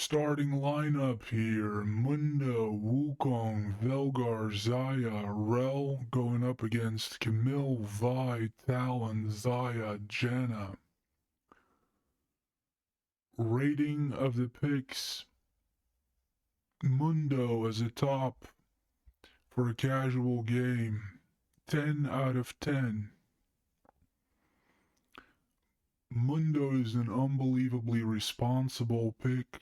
Starting lineup here. Mundo, Wukong, Velgar, Zaya, Rel going up against Camille, Vi, Talon, Zaya, Janna. Rating of the picks. Mundo as a top for a casual game. 10 out of 10. Mundo is an unbelievably responsible pick.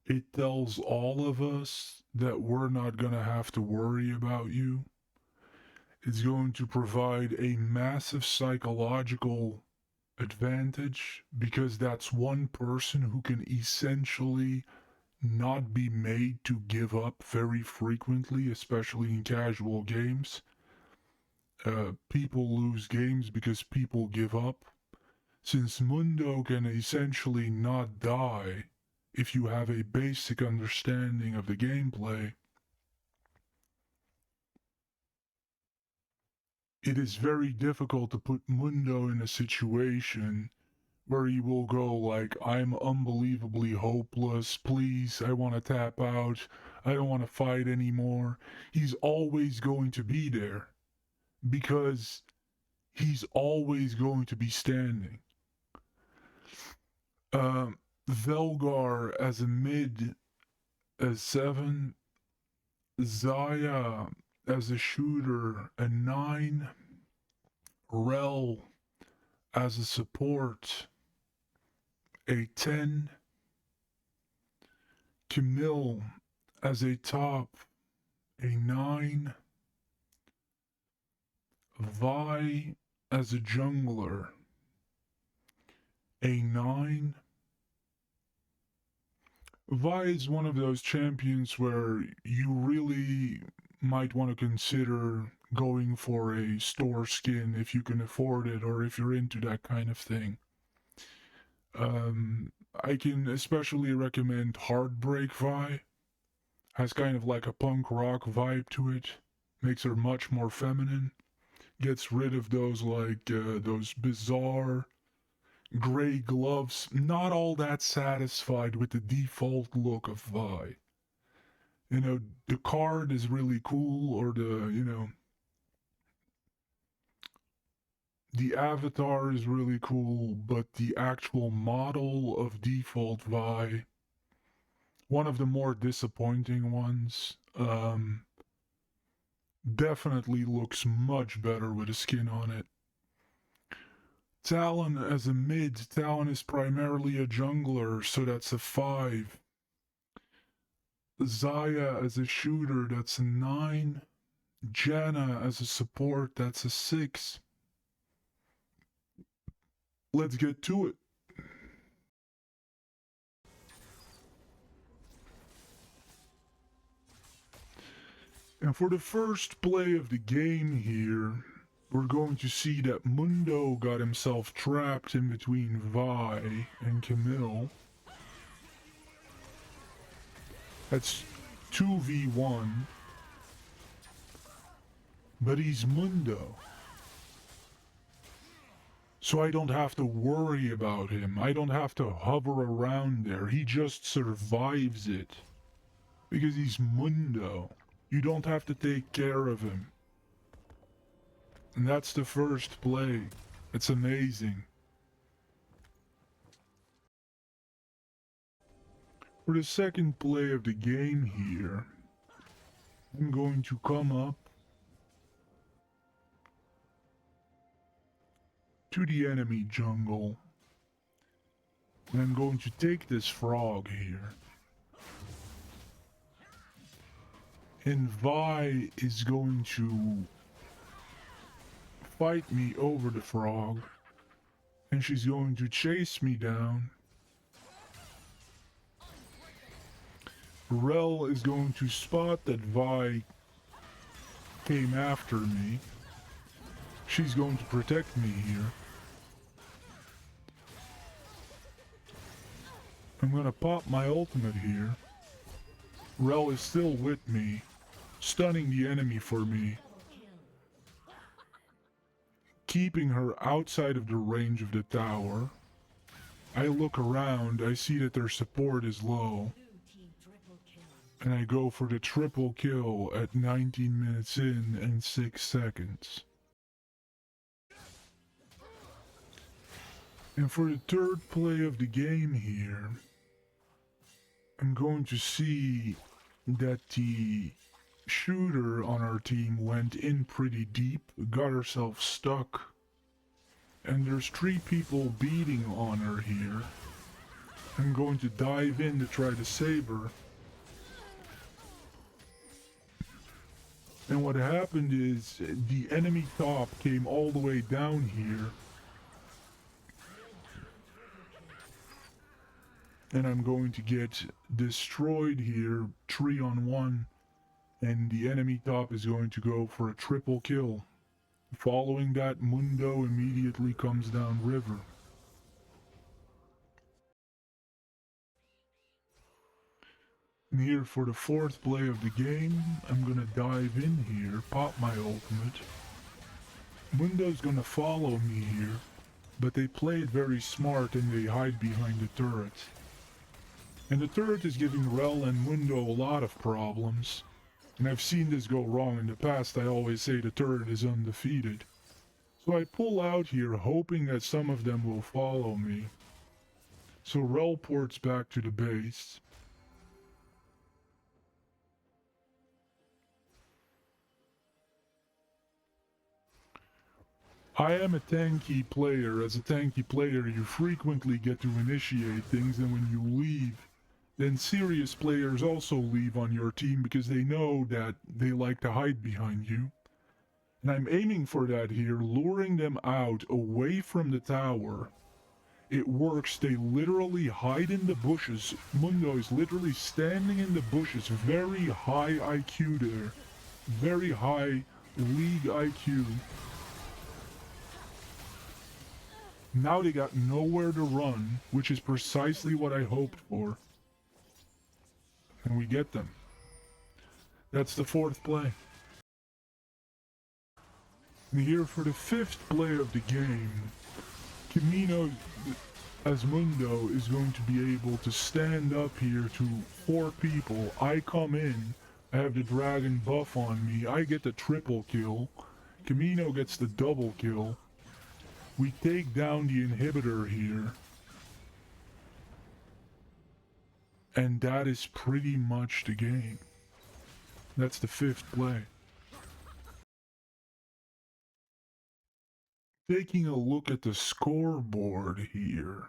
It tells all of us that we're not going to have to worry about you. It's going to provide a massive psychological advantage because that's one person who can essentially not be made to give up very frequently, especially in casual games. People lose games because people give up. Since Mundo can essentially not die if you have a basic understanding of the gameplay, it is very difficult to put Mundo in a situation where he will go like, I'm unbelievably hopeless, please, I want to tap out, I don't want to fight anymore. He's always going to be there because he's always going to be standing. Velgar as a mid, as 7, Zaya as a shooter, a 9, Rel as a support, a 10, Camille as a top, a 9, Vi as a jungler, a 9. Vi is one of those champions where you really might want to consider going for a store skin if you can afford it or if you're into that kind of thing. I can especially recommend Heartbreak Vi. Has kind of like a punk rock vibe to it. Makes her much more feminine. Gets rid of those those bizarre gray gloves. Not all that satisfied with the default look of Vi. You know, the card is really cool, or the avatar is really cool, but the actual model of default Vi, one of the more disappointing ones, definitely looks much better with a skin on it. Talon as a mid, Talon is primarily a jungler, so that's a 5. Zaya as a shooter, that's a 9. Janna as a support, that's a 6. Let's get to it. And for the first play of the game here, we're going to see that Mundo got himself trapped in between Vi and Camille. That's 2v1. But he's Mundo. So I don't have to worry about him. I don't have to hover around there. He just survives it. Because he's Mundo. You don't have to take care of him. And that's the first play. It's amazing. For the second play of the game here, I'm going to come up to the enemy jungle. And I'm going to take this frog here. And Vi is going to fight me over the frog. And she's going to chase me down. Rel is going to spot that Vi came after me. She's going to protect me here. I'm gonna pop my ultimate here. Rel is still with me, stunning the enemy for me, keeping her outside of the range of the tower. I I look around, I see that their support is low. And I go for the triple kill at 19 minutes in and 6 seconds. And for the third play of the game here, I'm going to see that the shooter on our team went in pretty deep, got herself stuck, and there's 3 people beating on her here. I'm going to dive in to try to save her. And what happened is the enemy top came all the way down here. And I'm going to get destroyed here, 3-on-1. And the enemy top is going to go for a triple kill. Following that, Mundo immediately comes down river. And here for the 4th play of the game, I'm gonna dive in here, pop my ultimate. Mundo's gonna follow me here, but they play it very smart and they hide behind the turret. And the turret is giving Rel and Mundo a lot of problems. And I've seen this go wrong in the past. I always say the turret is undefeated. So I pull out here hoping that some of them will follow me. So Rel ports back to the base. I am a tanky player. As a tanky player, you frequently get to initiate things, and when you leave, then serious players also leave on your team because they know that they like to hide behind you. And I'm aiming for that here, luring them out away from the tower. It works. They literally hide in the bushes. Mundo is literally standing in the bushes. Very high IQ there. Very high league IQ. Now they got nowhere to run, which is precisely what I hoped for. And we get them. That's the 4th play. And here for the 5th play of the game, Camino as Mundo is going to be able to stand up here to 4 people. I come in, I have the dragon buff on me, I get the triple kill, Camino gets the double kill. We take down the inhibitor here. And that is pretty much the game. That's the 5th play. Taking a look at the scoreboard here,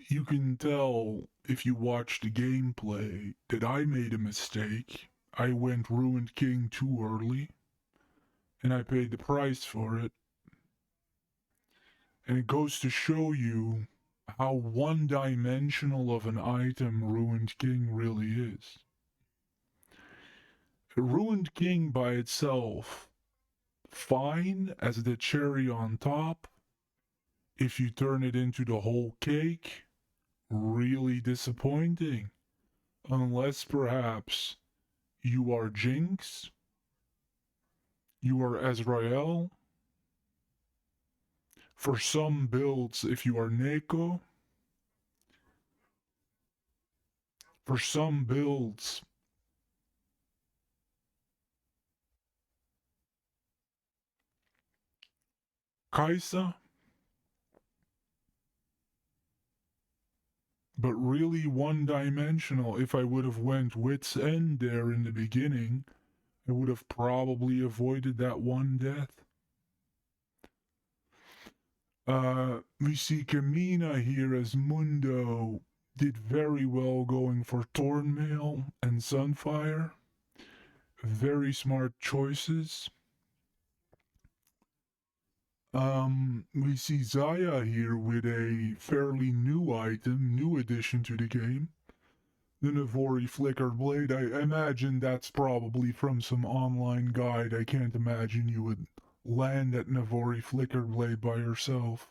you can tell if you watch the gameplay that I made a mistake. I went Ruined King too early, and I paid the price for it. And it goes to show you how one-dimensional of an item Ruined King really is. Ruined King by itself, fine as the cherry on top. If you turn it into the whole cake, really disappointing. Unless perhaps you are Jinx, you are Azrael. For some builds, if you are Neko. For some builds, Kaisa. But really one-dimensional. If I would have went Wit's End there in the beginning, I would have probably avoided that one death. We see Kamina here as Mundo did very well going for Thornmail and Sunfire. Very smart choices. We see Zaya here with a fairly new item, new addition to the game. The Navori Flicker Blade. I imagine that's probably from some online guide. I can't imagine you would land that Navori Flicker Blade by yourself.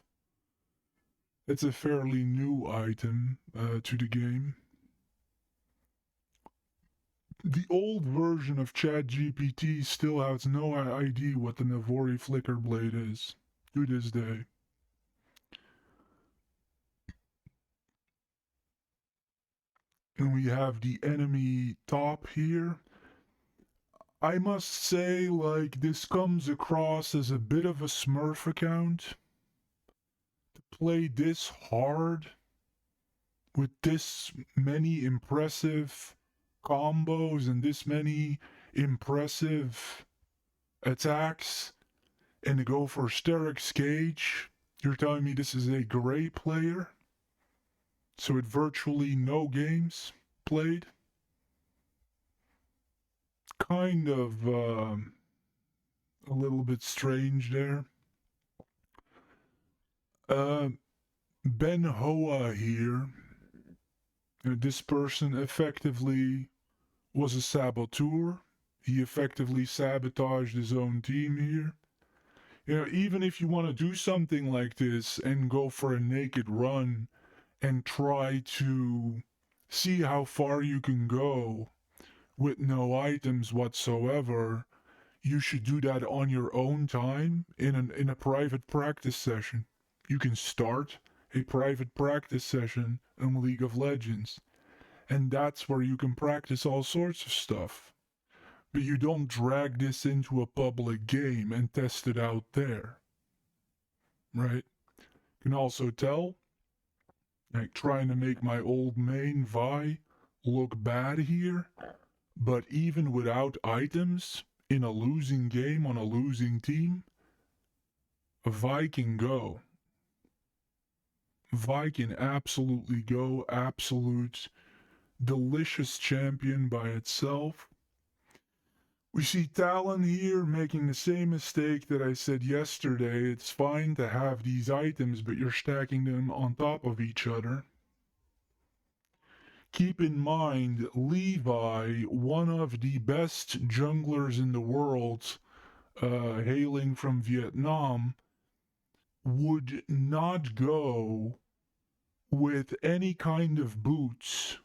It's a fairly new item to the game. The old version of ChatGPT still has no idea what the Navori Flicker Blade is to this day. And we have the enemy top here. I must say, like, this comes across as a bit of a Smurf account. To play this hard with this many impressive combos and this many impressive attacks and to go for Sterix Cage, you're telling me this is a great player? So with virtually no games played? Kind of a little bit strange there. Ben Hoa here. This person effectively was a saboteur. He effectively sabotaged his own team here. Even if you want to do something like this and go for a naked run and try to see how far you can go with no items whatsoever, you should do that on your own time in a private practice session. You can start a private practice session in League of Legends, and that's where you can practice all sorts of stuff. But you don't drag this into a public game and test it out there. Right? You can also tell, like, trying to make my old main Vi look bad here, but even without items, in a losing game on a losing team, Vi can go. Vi can absolutely go. Absolute delicious champion by itself. We see Talon here making the same mistake that I said yesterday. It's fine to have these items, but you're stacking them on top of each other. Keep in mind, Levi, one of the best junglers in the world, hailing from Vietnam, would not go with any kind of boots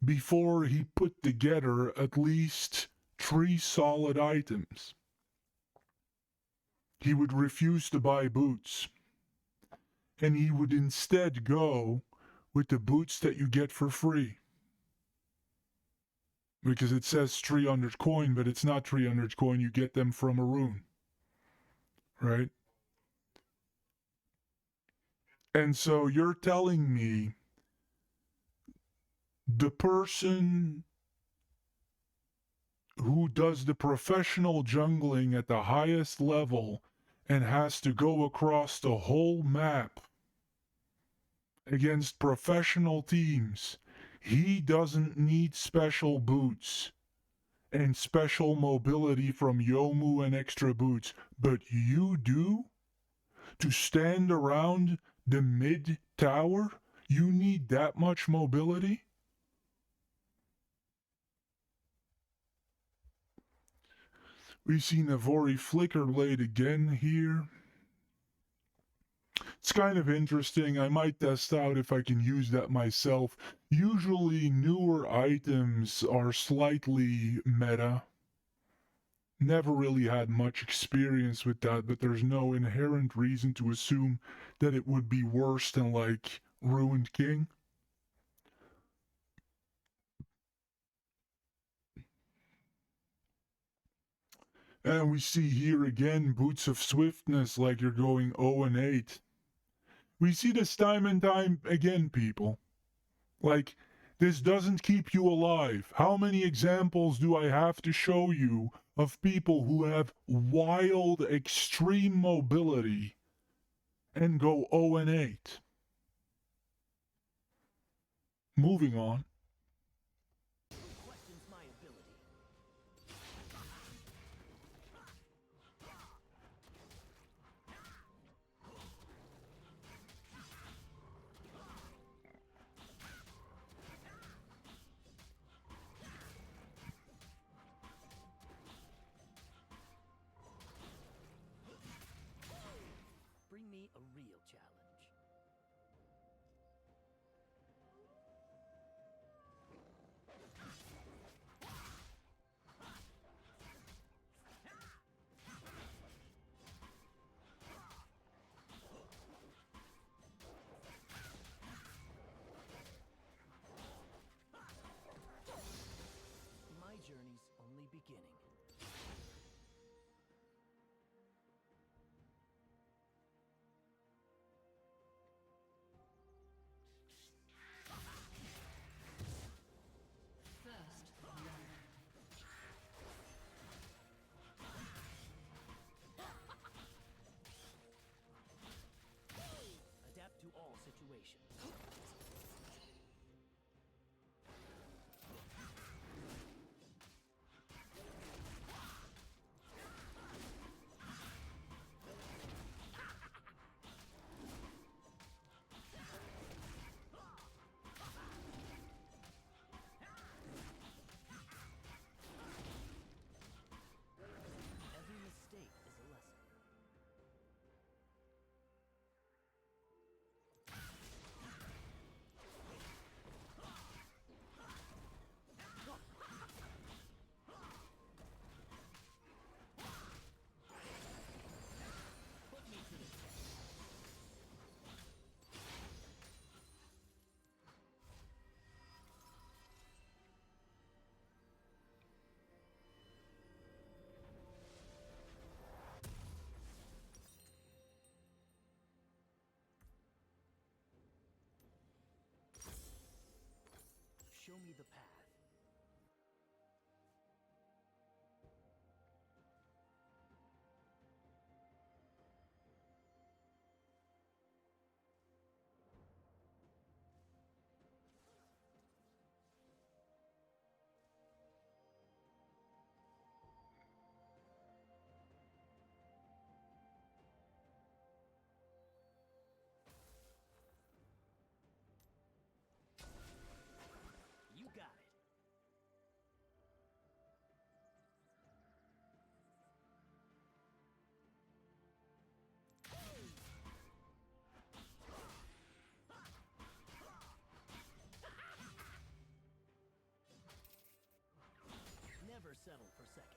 before he put together at least 3 solid items. He would refuse to buy boots, and he would instead go with the boots that you get for free. Because it says 300 coin, but it's not 300 coin, you get them from a rune. Right? And so you're telling me the person who does the professional jungling at the highest level and has to go across the whole map against professional teams, he doesn't need special boots and special mobility from Yomu and extra boots, but you do? To stand around the mid tower, you need that much mobility? We've seen Navori flicker late again here. It's kind of interesting. I might test out if I can use that myself. Usually newer items are slightly meta. Never really had much experience with that, but there's no inherent reason to assume that it would be worse than, like, Ruined King. And we see here again Boots of Swiftness, like you're going 0-8. We see this time and time again, people. Like, this doesn't keep you alive. How many examples do I have to show you of people who have wild, extreme mobility and go 0-8? Moving on. Bring me a real challenge. situation. Every mistake is a lesson. Put me to the test. Show me the path. You got it. Never settle for second.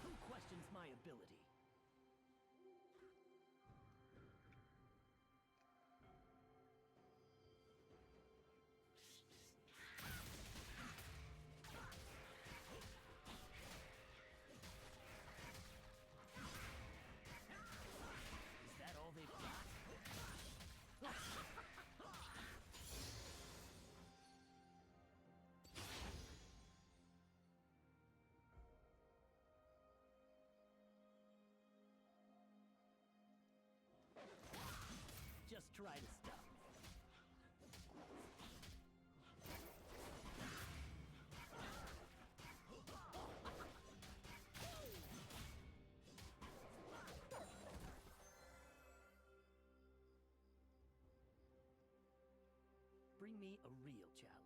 Who questions my ability? Is that all they've got? Just try to stop me. Bring me a real challenge.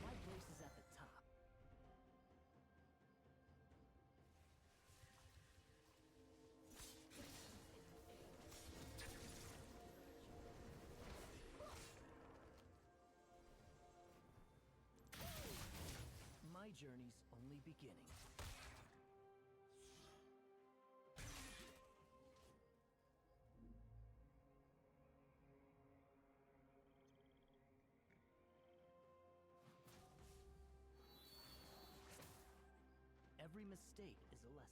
My place is at the top. My journey's only beginning. Every mistake is a lesson.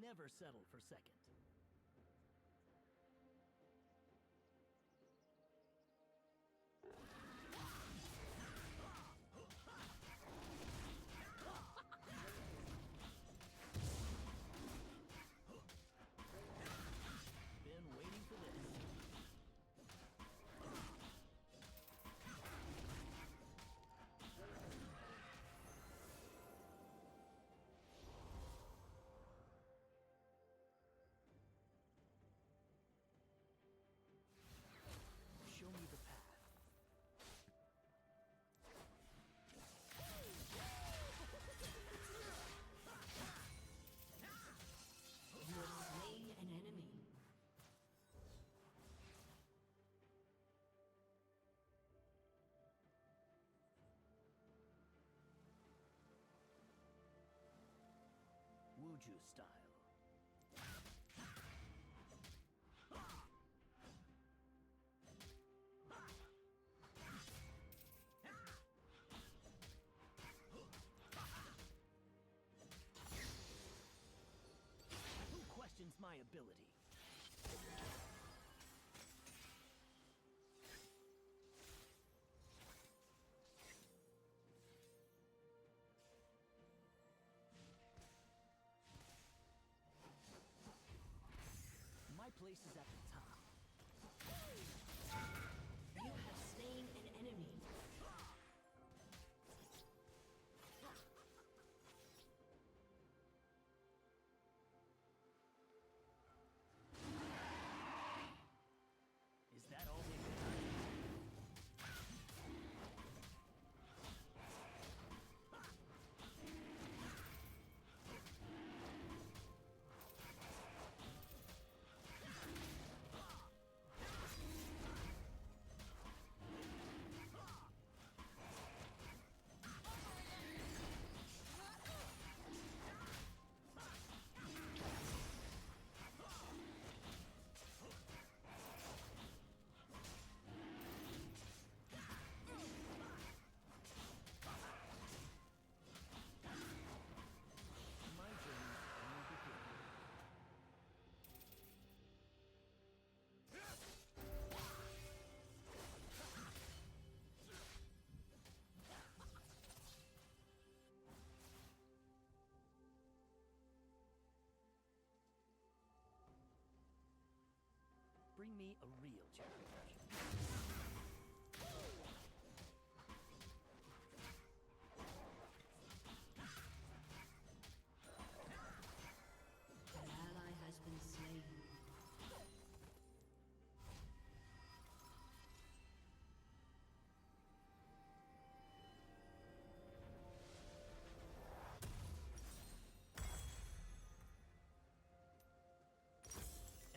Never settle for second. Been waiting for this. Show me the path. You have slain an enemy. Wuju style. Who questions my ability? My place is at the top. You have slain an enemy. Is that all they've got? My journey only begins. Bring me a real challenge. An ally has been slain.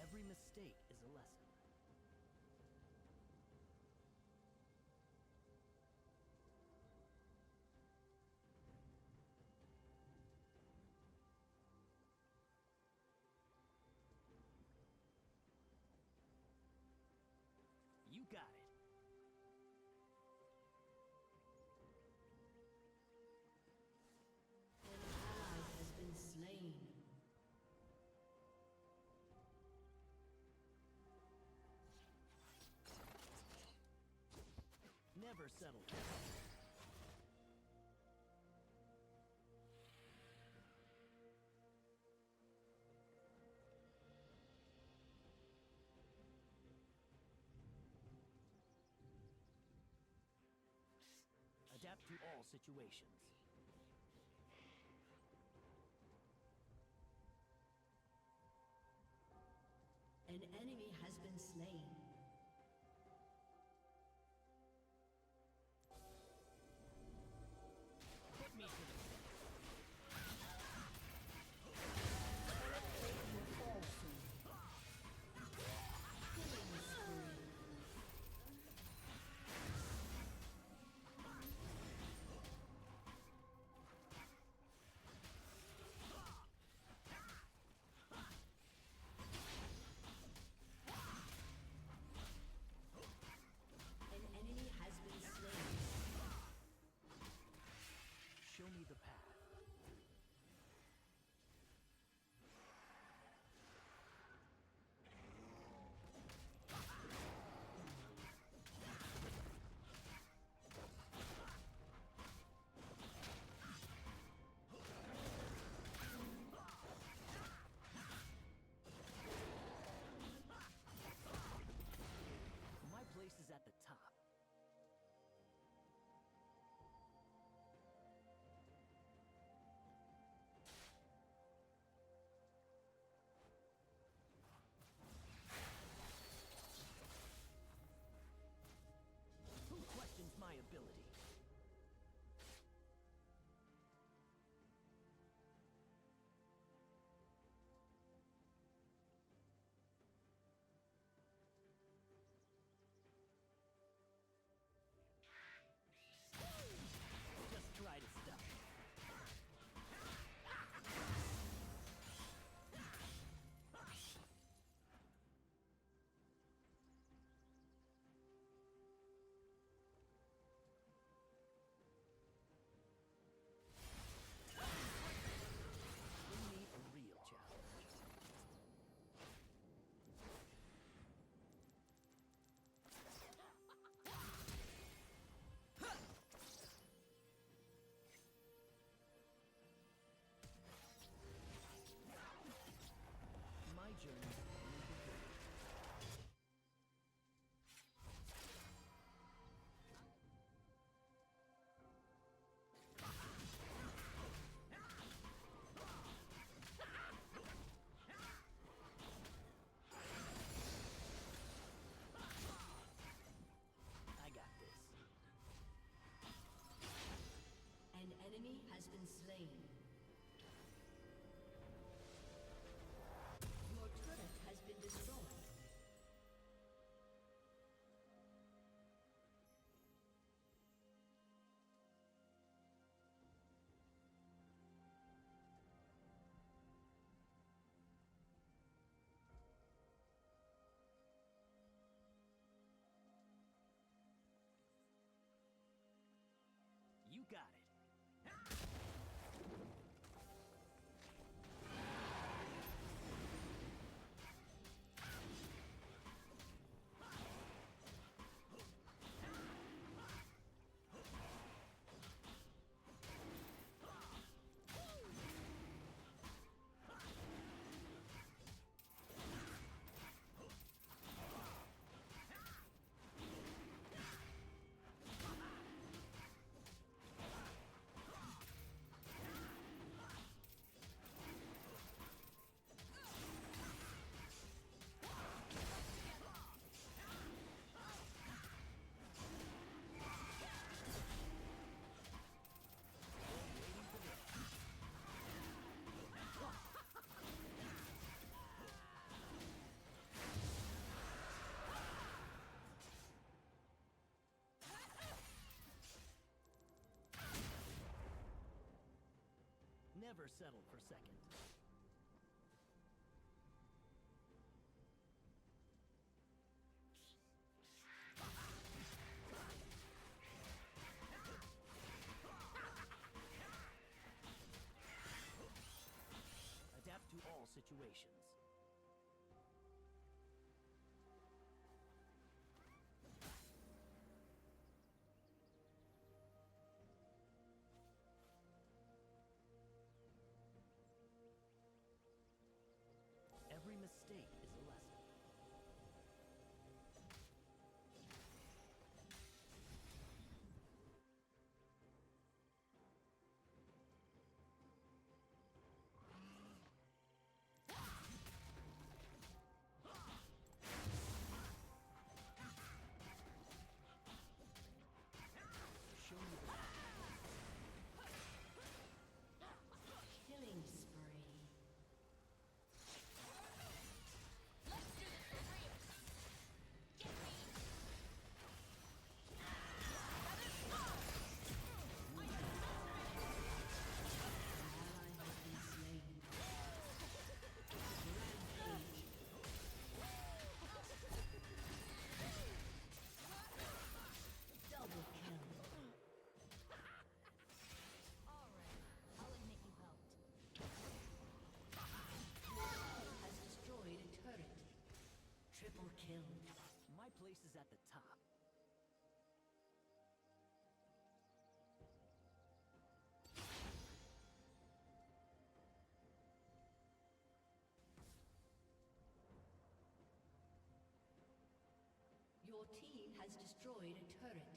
Every mistake is a lesson. You got it. An ally has been slain. Never settle. Adapt to all situations. An enemy has been slain. Put me to the Killing spree. Never settle for second. Adapt to all situations. Every mistake is a lesson. Show me the Killing spree. Let's do this for real. Get me. Ally has been slain. Rampage. Double kill. Alright, I'll admit you helped. Has destroyed a turret. Triple kill. My place is at the top. Your team has destroyed a turret.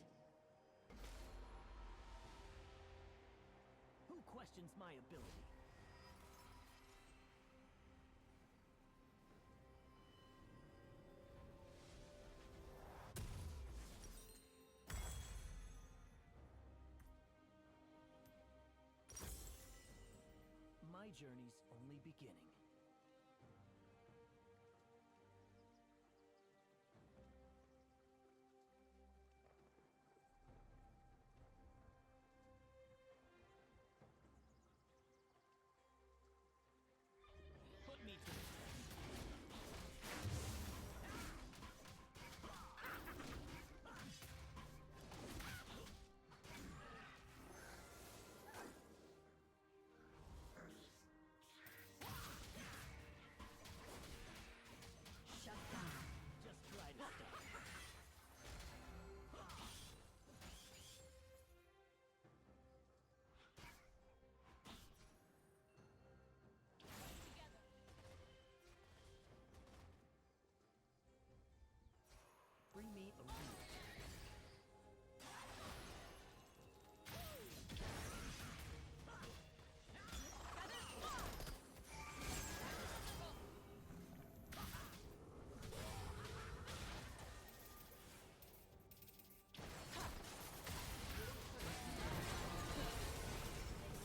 Who questions my ability? My journey's only beginning. Put me to the test. Shut down. Just try to stop. Together. Bring me a real.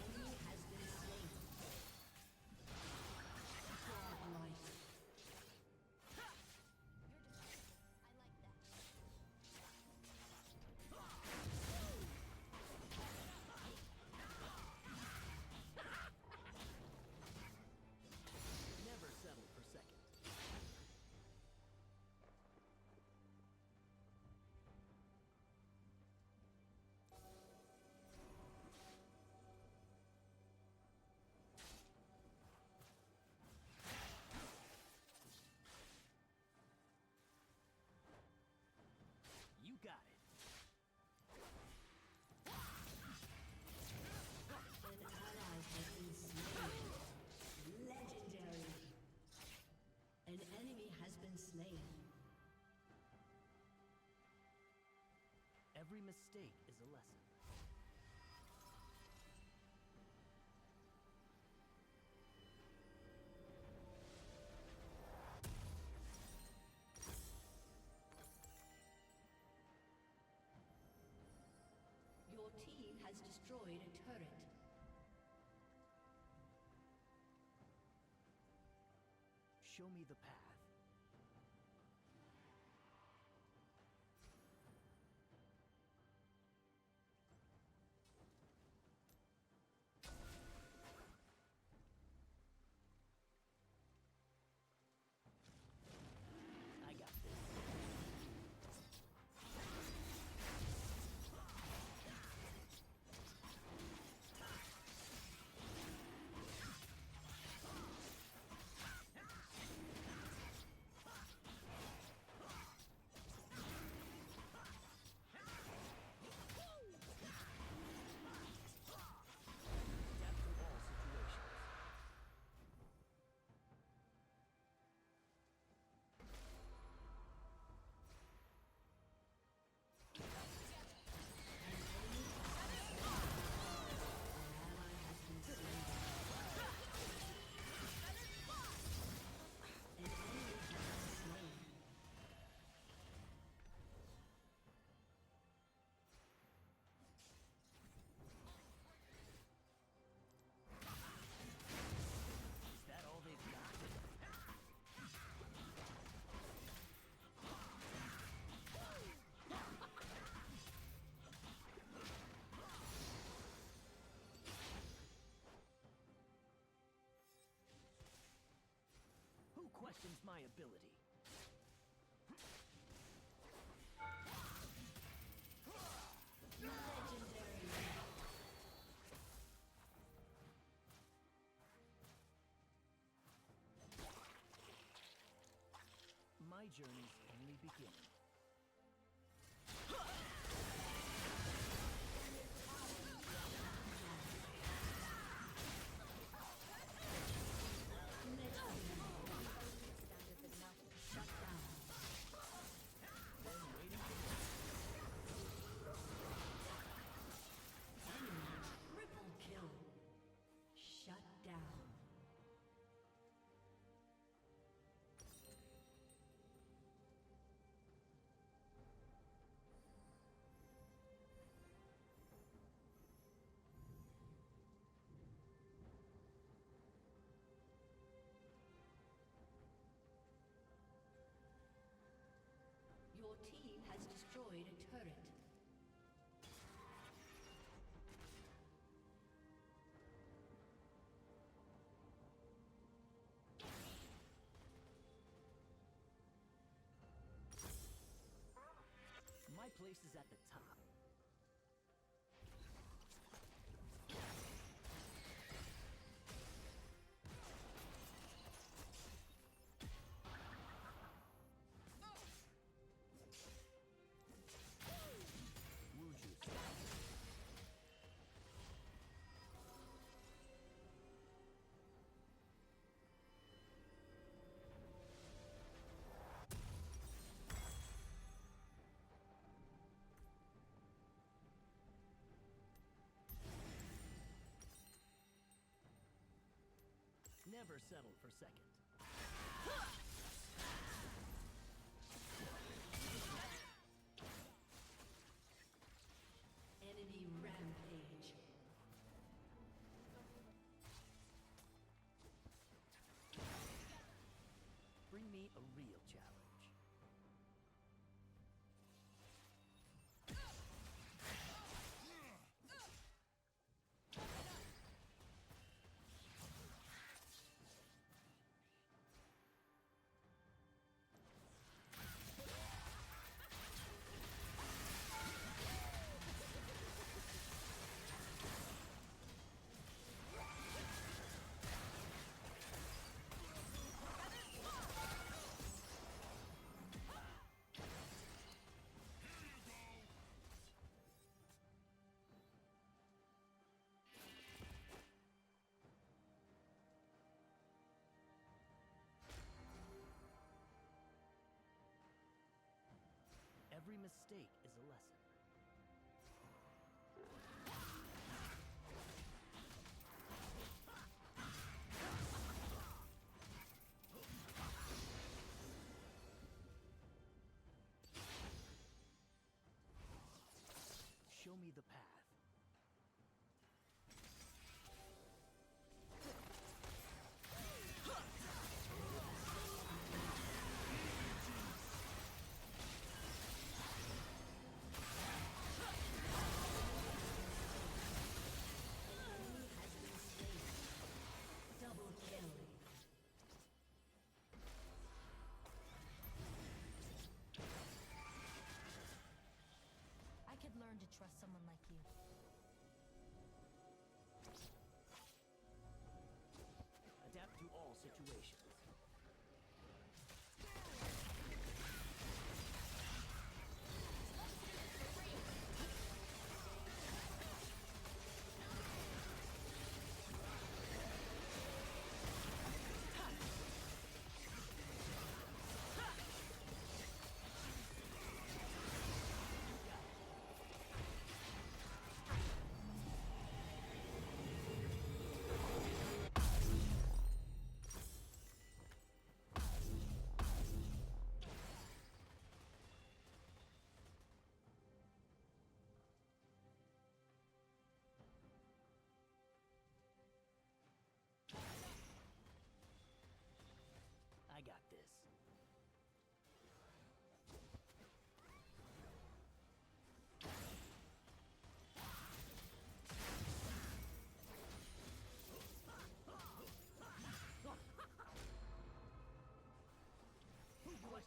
Enemy has been slain. Godlike. You're just I like that. Never settle for second. You got it. An ally has been slain. Legendary. An enemy has been slain. Every mistake is a lesson. Your team has destroyed a turret. Show me the path. softens my ability. Legendary. My journey's only beginning. Shut down. Then waiting Enemy triple kill. Shut down. Your team has destroyed a turret. My place is at the top. Never settle for second. Enemy rampage. Bring me a real challenge. Every mistake is a lesson. Show me the path. Double kill. I could learn to trust someone like you. Adapt to all situations.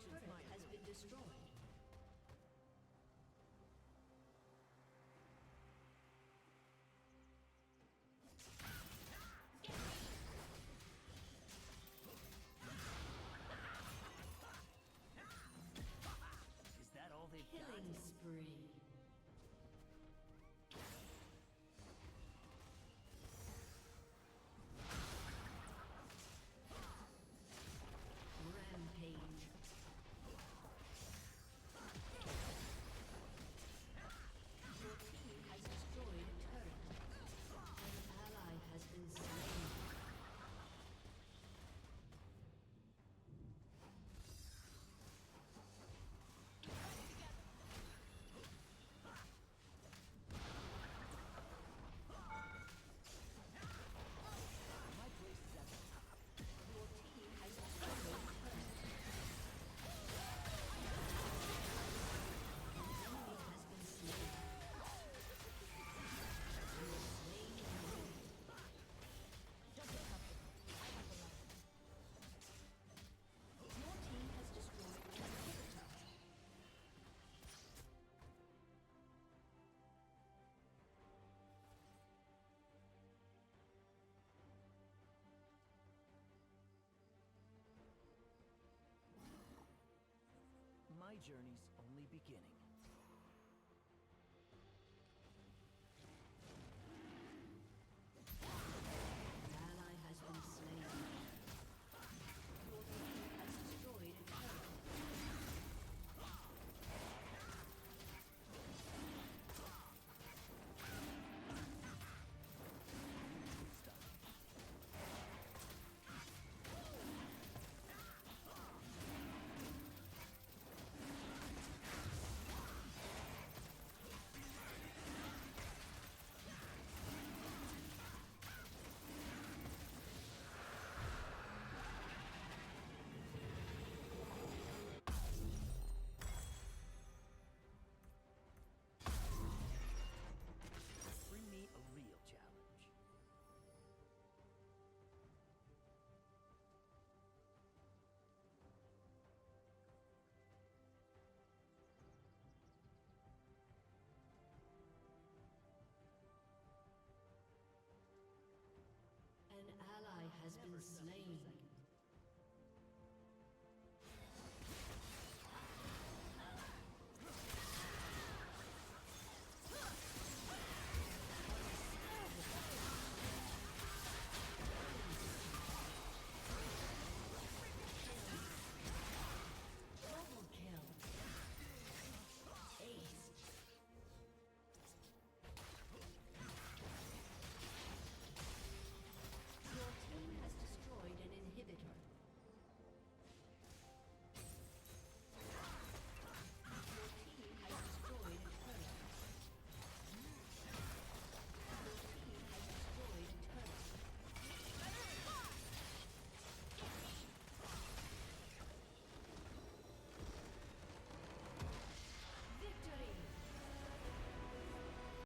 turret has been destroyed. Is that all they've got? Killing spree. Rampage. Your team has destroyed a turret. An ally has been slain. My place is at the top. Your team has destroyed a turret. An enemy has been slain. You have slain an enemy. Don't get comfortable. I have the ladder. Your team has destroyed an inhibitor. My journey's only beginning. An ally has been slain. Your team has destroyed a turret. Bring me a real challenge. An ally has been slain.